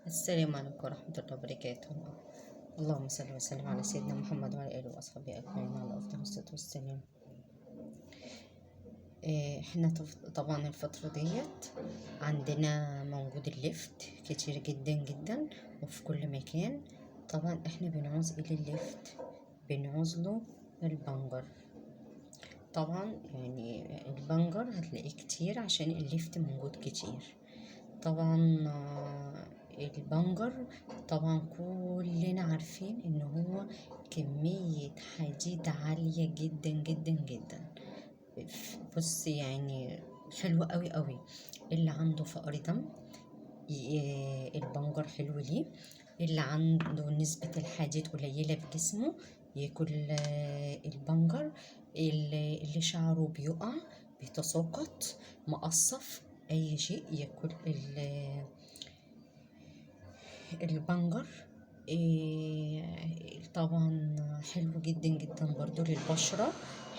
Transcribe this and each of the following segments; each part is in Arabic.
السلام عليكم ورحمة الله وبركاته. اللهم صل وسلم على سيدنا محمد وعلى آله وأصحابه أجمعين على أفضل الصلاة والسلام. احنا طبعا الفترة ديت عندنا موجود الليفت كتير جدا جدا وفي كل مكان. طبعا احنا بنعوز ايه للليفت؟ بنعوز له البنجر. طبعا يعني البنجر هتلاقيه كتير عشان الليفت موجود كتير. طبعا البنجر طبعا كلنا عارفين ان هو كمية حديد عالية جدا جدا جدا. بص يعني حلو قوي قوي. اللي عنده فقر دم البنجر حلو ليه. اللي عنده نسبة الحديد قليلة في جسمه ياكل البنجر. اللي شعره بيقع بيتساقط مقصف اي شيء ياكل البنجر. طبعا حلو جدا جدا برضو للبشرة.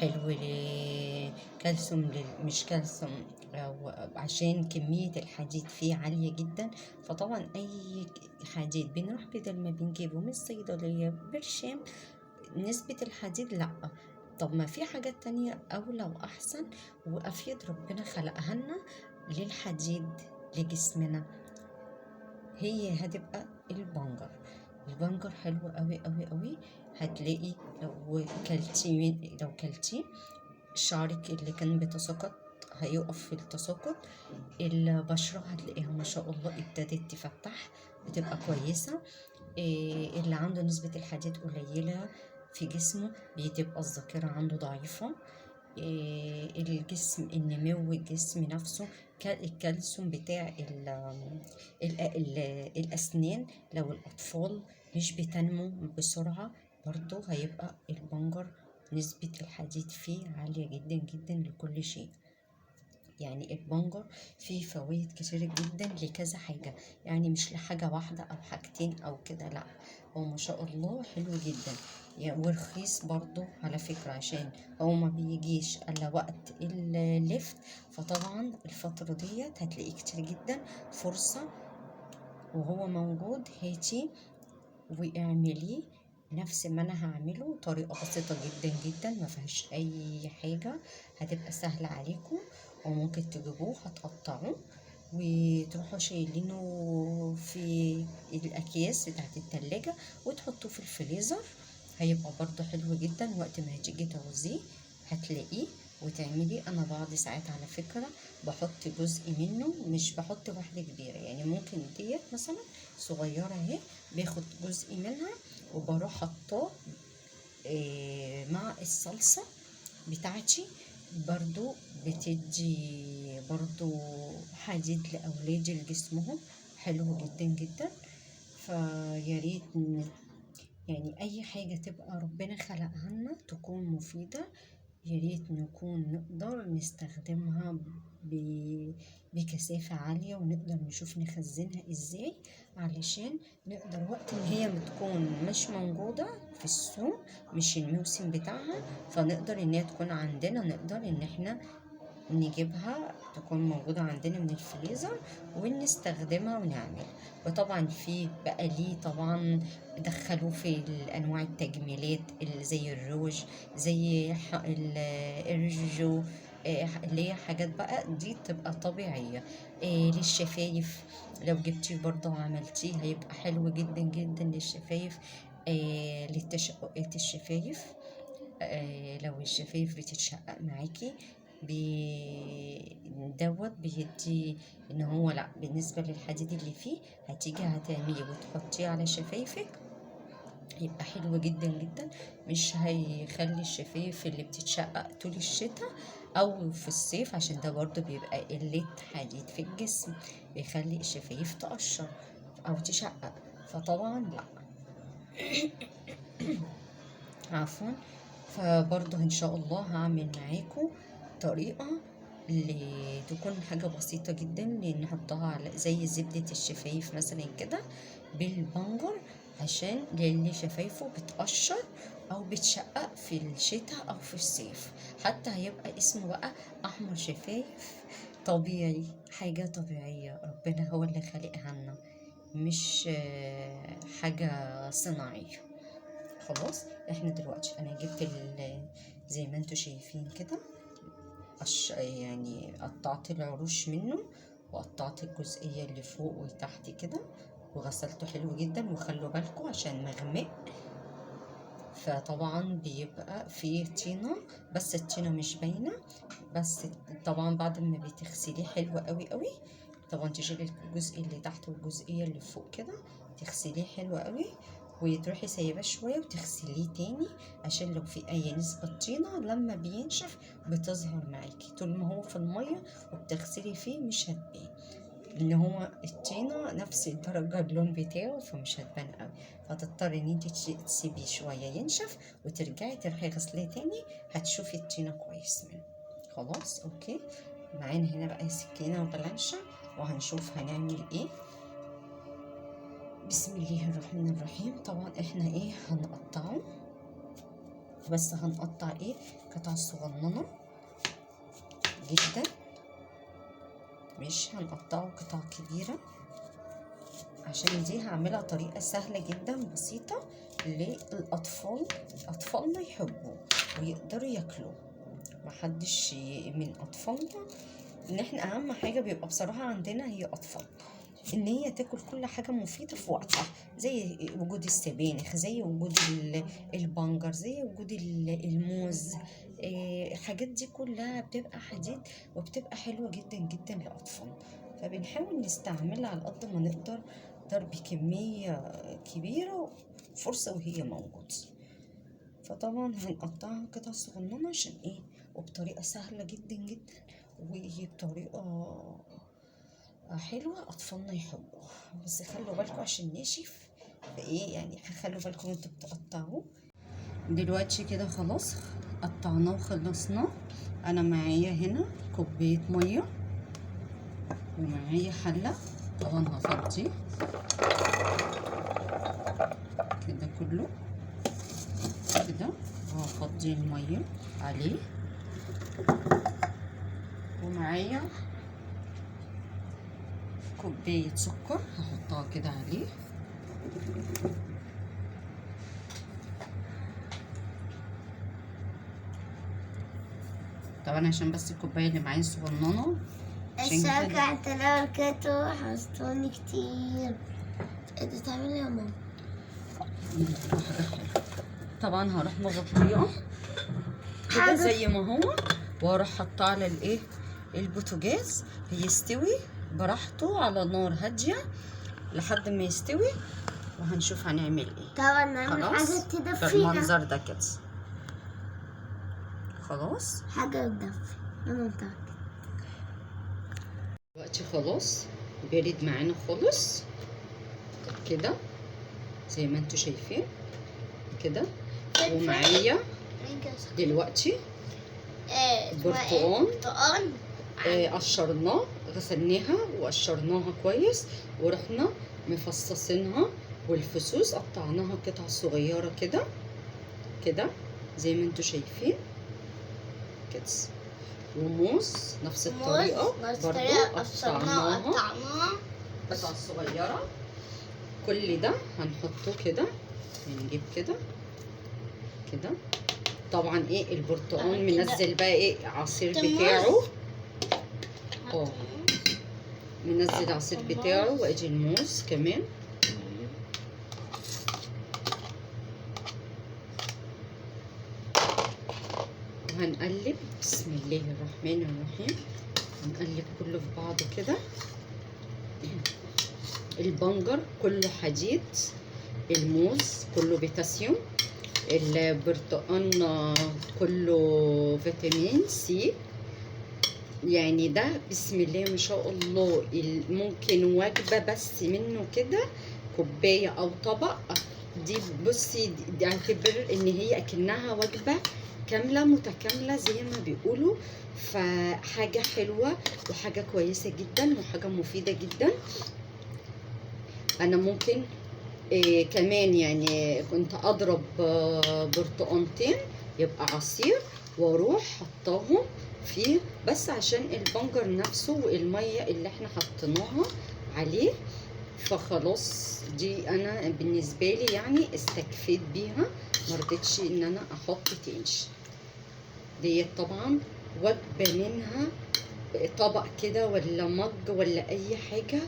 حلو لكالسيوم مش كالسيوم، أو عشان كمية الحديد فيه عالية جدا. فطبعا أي حديد بنروح بدل ما بنجيبه من الصيدلية برشام نسبة الحديد لأ. طب ما في حاجات تانية أولى وأحسن وأفيد ربنا خلقها لنا للحديد لجسمنا، هي هتبقى البنجر. البنجر حلو قوي قوي قوي. هتلاقي لو كلتيه شعرك اللي كان بيتساقط هيقف في التساقط. البشرة هتلاقيها ما شاء الله ابتدت تفتح بتبقى كويسة. اللي عنده نسبة الحديد قليلة في جسمه بتبقى الذاكرة عنده ضعيفة. الجسم النمو الجسم نفسه الكالسيوم بتاع الأسنان لو الأطفال مش بتنمو بسرعة برضو هيبقى البنجر نسبة الحديد فيه عالية جدا جدا لكل شيء. يعني البنجر فيه فوائد كتير جدا لكذا حاجة، يعني مش لحاجة واحدة أو حاجتين أو كده لأ. هو ما شاء الله حلو جدا يعني ورخيص برضو على فكرة، عشان هو ما بيجيش إلا وقت الليفت. فطبعا الفترة ديت هتلاقيه كتير جدا فرصة وهو موجود. هاتي واعمليه نفس ما انا هعمله، طريقة بسيطة جدا جدا ما فيهاش اي حاجة، هتبقى سهلة عليكم. وممكن تجيبوه هتقطعوه وتروحوا شايلينه في الأكياس بتاعت التلاجة وتحطوه في الفريزر. هيبقى برضو حلو جدا وقت ما تيجي تعوزيه هتلاقيه وتعملي. انا بعض ساعات على فكرة بحط جزء منه، مش بحط واحدة كبيرة، يعني ممكن ديت مثلا صغيرة اهي باخد جزء منها وبروح حطاه مع الصلصة بتاعتي. برضو بتدي برضو حديد لأولادي لجسمهم حلو جدا جدا. فياريت يعني أي حاجة تبقى ربنا خلقها لنا تكون مفيدة، ياريت نكون نقدر نستخدمها بكثافة عالية ونقدر نشوف نخزنها ازاي، علشان نقدر وقت ان هي بتكون مش موجودة في السوق مش الموسم بتاعها فنقدر ان هي تكون عندنا، نقدر ان احنا نجيبها تكون موجودة عندنا من الفريزر ونستخدمها ونعمل. وطبعا في بقى ليه طبعا دخلوه في انواع التجميلات اللي زي الروج، زي الرجو، اللي هي حاجات بقى دي تبقى طبيعية. للشفايف لو جبتيه برضه وعملتيه هيبقى حلو جدا جدا للشفايف. لتشققات الشفايف. لو الشفايف بتتشقق معاكي دوت بيدي ان هو لا بالنسبة للحديد اللي فيه هتيجي هتعمليه وتحطيه على شفايفك يبقى حلو جدا جدا. مش هيخلي الشفايف اللي بتتشقق طول الشتاء او في الصيف، عشان ده برضو بيبقى قلة حديد في الجسم بيخلي الشفايف تقشر او تشقق، فطبعا لا. عفوا. فبرضه ان شاء الله هعمل معاكم طريقة اللي تكون حاجة بسيطة جدا اللي نحطها على زي زبدة الشفايف مثلا كده بالبنجر، عشان للي شفايفه بتقشر او بتشقق في الشتاء او في الصيف. حتى هيبقى اسمه بقى احمر شفايف طبيعي، حاجة طبيعية ربنا هو اللي خلقها لنا. مش حاجة صناعية. خلاص احنا دلوقتي انا جبت زي ما انتوا شايفين كده، يعني قطعت العروش منه، وقطعت الجزئية اللي فوق وتحت كده، وغسلته حلو جدا. وخلوا بالكم عشان مغمق، فطبعا بيبقى فيه طينة، بس الطينة مش باينة. بس طبعا بعد ما بتغسليه حلو قوي قوي، طبعا تشيلي الجزء اللي تحت والجزئية اللي فوق كده، تغسليه حلو قوي، وتروحي سايباه شويه وتغسليه تاني، عشان لو في اي نسبه طينه لما بينشف بتظهر معاكي. طول ما هو في الميه وبتغسلي فيه مش هتبان، ان هو الطينه نفس الدرجه اللون بتاعه، فمش هتبان قوي. فتضطري ان انت تسيبيه شويه ينشف، وترجعي تروحي غسليه تاني، هتشوفي الطينه كويس منه. خلاص اوكي. معانا هنا بقى سكينه وبلانشه، وهنشوف هنعمل ايه. بسم الله الرحمن الرحيم. طبعا احنا ايه هنقطعه، بس هنقطع ايه قطع صغننه جدا، مش هنقطعه قطع كبيره، عشان دي هعملها طريقه سهله جدا بسيطه للاطفال. اطفالنا يحبوه ويقدروا ياكلوه، محدش من اطفالنا. ان احنا اهم حاجه بيبقى بصراحه عندنا هي اطفالنا، ان هي تاكل كل حاجه مفيده في وقتها، زي وجود السبانخ، زي وجود البنجر، زي وجود الموز. الحاجات دي كلها بتبقى حديد، وبتبقى حلوه جدا جدا لاطفالنا. فبنحاول نستعملها على قد ما نقدر، بكميه كبيره فرصه وهي موجوده. فطبعا هنقطعها قطع صغننه عشان ايه، وبطريقه سهله جدا جدا، وهي بطريقه حلوة أطفالنا يحبوها. بس خلوا بالكم عشان ناشف، فإيه يعني خلوا بالكم انتوا بتقطعوه. دلوقتي كده خلاص قطعناه وخلصناه. أنا معايا هنا كوباية مية، ومعايا حلة. طبعا هفضي كده كله كده، وهفضي المية عليه. ومعايا كوباية سكر هحطها كده عليه. طبعا عشان بس الكوبايه اللي معايا صغننه، الشجع تلاقوا كده حصتوني كتير. انت تعملي يا ماما؟ طبعا هروح مغطياه كده زي ما هو، واروح حاطاه على الايه البوتاجاز، يستوي براحته على نار هاديه لحد ما يستوي، وهنشوف هنعمل ايه. طبعا نعمل حاجه تدفينا بالمنظر ده كده. خلاص حاجه تدفي. انا متاكد دلوقتي خلاص بارد معانا خالص كده، زي ما انتوا شايفين كده. ومعايا دلوقتي برتقان قشرناه، غسلناها وقشرناها كويس، ورحنا مفصصينها، والفصوص قطعناها قطع صغيره كده كده زي ما انتوا شايفين كده. وموز نفس الطريقه برضو قطعناها قطع صغيره. كل ده هنحطه كده، هنجيب كده كده. طبعا ايه البرتقال منزل بقى ايه عصير بتاعه، منزل عصير بتاعه، وادي الموز كمان. وهنقلب بسم الله الرحمن الرحيم، هنقلب كله في بعضه كده. البنجر كله حديد، الموز كله بوتاسيوم، البرتقال كله فيتامين سي. يعني ده بسم الله ما شاء الله، ممكن وجبة بس منه كده كوباية او طبق. دي بصي دي اعتبر ان هي اكنها وجبة كاملة متكاملة زي ما بيقولوا. فحاجة حلوة وحاجة كويسة جدا وحاجة مفيدة جدا. انا ممكن كمان يعني كنت اضرب برتقانتين يبقى عصير، واروح حطاهم فيه، بس عشان البنجر نفسه والميه اللي احنا حطيناها عليه فخلاص دي انا بالنسبه لي يعني استكفيت بيها، مرضتش ان انا احط تاني. ديت طبعا وجبه منها، طبق كده ولا مج ولا اي حاجه،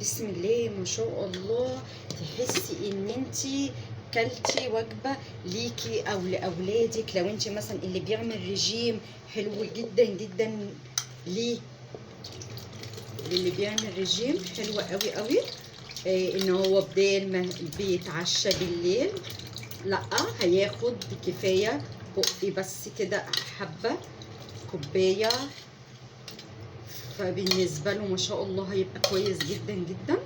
بسم الله ما شاء الله، تحسي ان انتي كلتي وجبه ليكي او لاولادك. لو انتي مثلا اللي بيعمل رجيم، حلو جدا جدا ليه، اللي بيعمل رجيم حلو قوي قوي. ان هو بدال ما بيتعشى بالليل، لا هياخد كفايه بقي بس كده حبه كوبايه، فبالنسبه له ما شاء الله هيبقى كويس جدا جدا.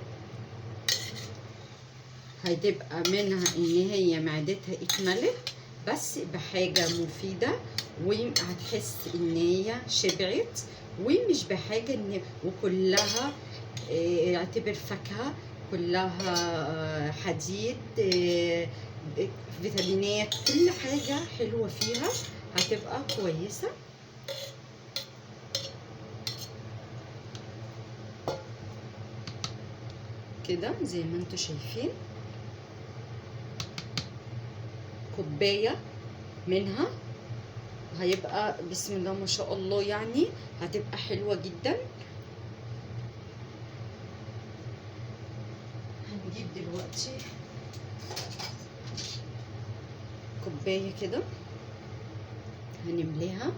هتبقى منها ان هي معدتها اتملت بس بحاجه مفيده، وهتحس ان هي شبعت، ومش بحاجه ان وكلها اعتبر فاكهه، كلها حديد، فيتامينات، كل حاجه حلوه فيها هتبقى كويسه. كده زي ما انتوا شايفين كوبايه منها هيبقى بسم الله ما شاء الله، يعني هتبقى حلوه جدا. هنجيب دلوقتي كوبايه كده هنمليها،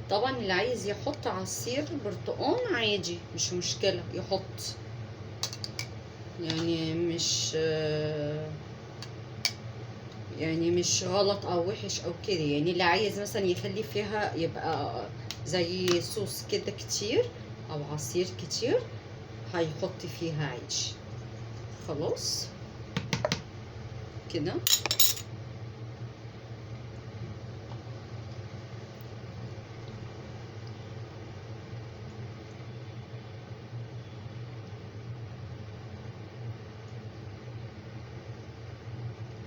طبعا اللي عايز يحط عصير برتقال عادي مش مشكله يحط، يعني مش غلط او وحش او كده، يعني اللي عايز مثلا يخلي فيها يبقى زي صوص كده كتير او عصير كتير هيحط فيها عادي. خلاص كده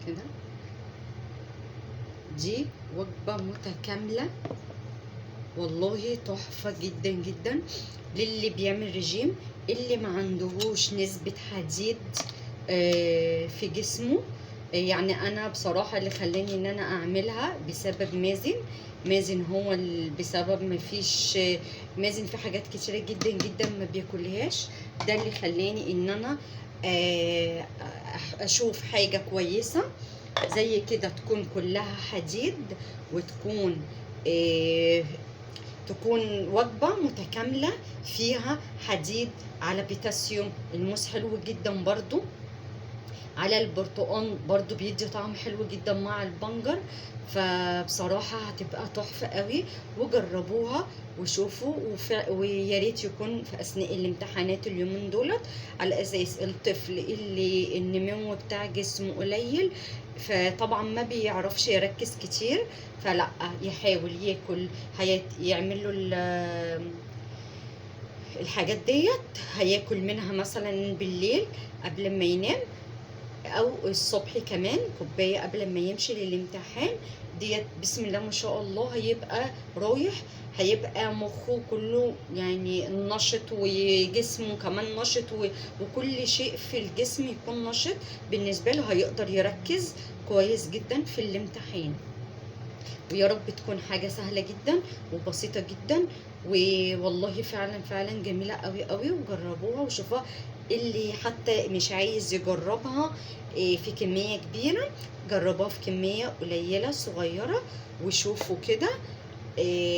كده دي وجبة متكاملة والله تحفة جدا جدا للي بيعمل رجيم، اللي ما عندهوش نسبة حديد في جسمه. يعني انا بصراحة اللي خلاني ان انا اعملها بسبب مازن هو بسبب ما فيش مازن في حاجات كتيرة جدا جدا ما بياكلهاش، ده اللي خلاني ان انا اشوف حاجة كويسة زي كده تكون كلها حديد، وتكون تكون وجبة متكاملة فيها حديد على بوتاسيوم. الموز حلو جدا برضو، على البرتقال برضو بيدي طعم حلو جدا مع البنجر، فبصراحة هتبقى تحفة قوي. وجربوها وشوفوا، ويا ريت يكون في اثناء الامتحانات اليومين دولت، على اساس الطفل اللي النمو بتاع جسمه قليل فطبعا ما بيعرفش يركز كتير، فلا يحاول ياكل، يعمل له الحاجات ديت، هياكل منها مثلا بالليل قبل ما ينام، او الصبح كمان كوبايه قبل ما يمشي للامتحان. ديت بسم الله ما شاء الله هيبقى رايح، هيبقى مخه كله يعني نشط، وجسمه كمان نشط، وكل شيء في الجسم يكون نشط بالنسبه له، هيقدر يركز كويس جدا في الامتحان. ويا رب تكون حاجه سهله جدا وبسيطه جدا، والله فعلا فعلا جميله قوي قوي. وجربوها وشوفوها، اللي حتى مش عايز يجربها في كميه كبيره، جربوها في كميه قليله صغيره وشوفوا كده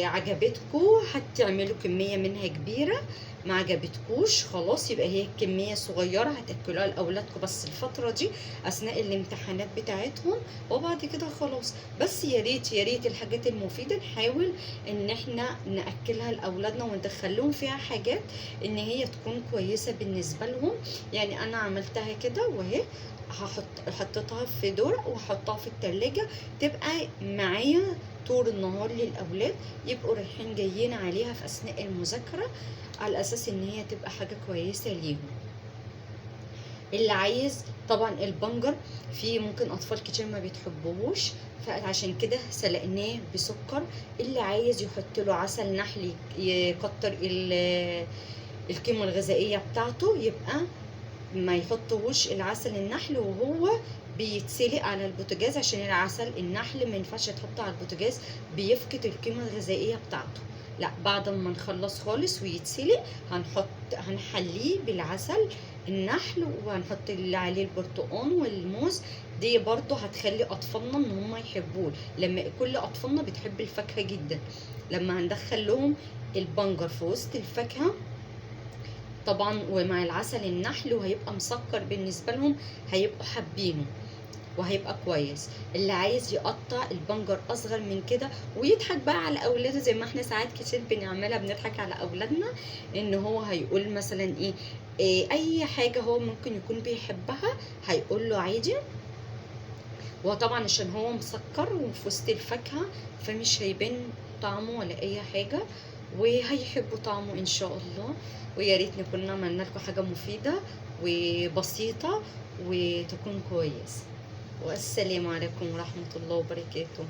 عجبتكم هتعملوا كميه منها كبيره، ما عجبتكوش خلاص يبقى هي كميه صغيره هتاكلوها لاولادكم بس الفتره دي اثناء الامتحانات بتاعتهم، وبعد كده خلاص. بس يا ريت يا ريت الحاجات المفيده نحاول ان احنا ناكلها لاولادنا وندخل لهم فيها حاجات ان هي تكون كويسه بالنسبه لهم. يعني انا عملتها كده وهي حطيتها في درج وحطها في التلاجة تبقى معايا طول النهار للاولاد، يبقوا رايحين جايين عليها في اثناء المذاكره، على اساس ان هي تبقى حاجه كويسه ليهم. اللي عايز طبعا البنجر في ممكن اطفال كتير ما بتحبوش، فعشان كده سلقناه بسكر. اللي عايز يحط له عسل نحل يكتر القيمة الغذائية بتاعته، يبقى ما يحطوش العسل النحل وهو بيتسلق على البوتاجاز، عشان العسل النحل ما ينفعش يتحط على البوتاجاز، بيفقد القيمة الغذائية بتاعته. لا، بعد ما نخلص خالص ويتسلق هنحليه بالعسل النحل، وهنحط اللي عليه البرتقال والموز. دي برضو هتخلي اطفالنا ان هم يحبوه، لما كل اطفالنا بتحب الفاكهة جدا. لما هندخل لهم البنجر في وسط الفاكهة طبعا ومع العسل النحل، وهيبقى مسكر بالنسبة لهم، هيبقوا حابينه وهيبقى كويس. اللي عايز يقطع البنجر اصغر من كده ويضحك بقى على اولاده، زي ما احنا ساعات كتير بنعملها، بنضحك على اولادنا، ان هو هيقول مثلا إيه اي حاجة هو ممكن يكون بيحبها هيقول له عادي. وطبعا عشان هو مسكر وفي وسط الفاكهة، فمش هيبان طعمه ولا اي حاجة، وهيحبوا طعمه ان شاء الله. ويا ريت نكون عملنا لكم حاجة مفيدة وبسيطة وتكون كويس. والسلام عليكم ورحمة الله وبركاته.